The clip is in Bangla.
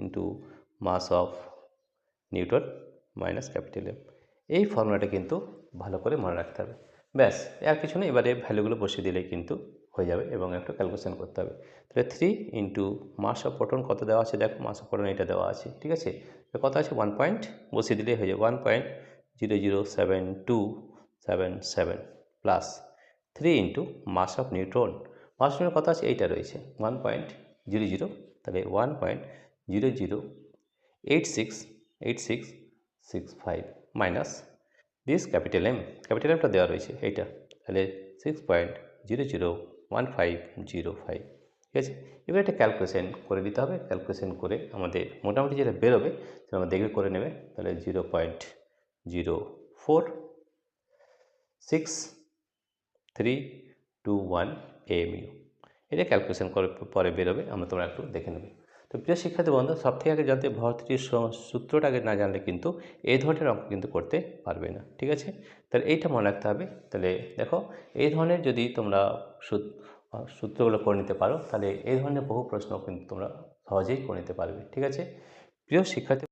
Into mass of Newton minus capital M. এই ফর্মুলাটা কিন্তু ভালো করে মনে রাখতে হবে। ব্যাস, আর কিছু নেই, এবারে ভ্যালুগুলো বসিয়ে দিলেই কিন্তু হয়ে যাবে এবং একটু ক্যালকুলেশন করতে হবে। তাহলে 3 ইন্টু মাস অফ প্রোটন কত দেওয়া আছে, দেখো মাস অফ প্রোটন এটা দেওয়া আছে, ঠিক আছে। কত আছে, 1 পয়েন্ট, বসিয়ে দিলেই হয়ে যাবে 1.007277 plus 3 into mass of neutron. Mass of neutron কত আছে, এইটা রয়েছে 1.00, তাহলে 1.008665 minus this capital M, capital এমটা দেওয়া রয়েছে এইটা, তাহলে 6.001505, ঠিক আছে। এবার একটা ক্যালকুলেশন করে দিতে হবে, ক্যালকুলেশন করে আমাদের মোটামুটি যেটা বেরোবে সেটা আমরা দেখে করে নেবে। তাহলে 0.04631 AMU, এটা ক্যালকুলেশন করে পরে বেরোবে, তোমরা একটু দেখে নেবে। তো প্রিয় শিক্ষার্থী বন্ধু, সব থেকে আগে জানতে ভর্তির সূত্রটা আগে না জানলে কিন্তু এই ধরনের অঙ্ক কিন্তু করতে পারবে না, ঠিক আছে। তাহলে এইটা মনে রাখতে হবে। তাহলে দেখো, এই ধরনের যদি তোমরা সূত্রগুলো করে নিতে পারো, তাহলে এই ধরনের বহু প্রশ্ন কিন্তু তোমরা সহজেই করে নিতে পারবে, ঠিক আছে। প্রিয় শিক্ষার্থী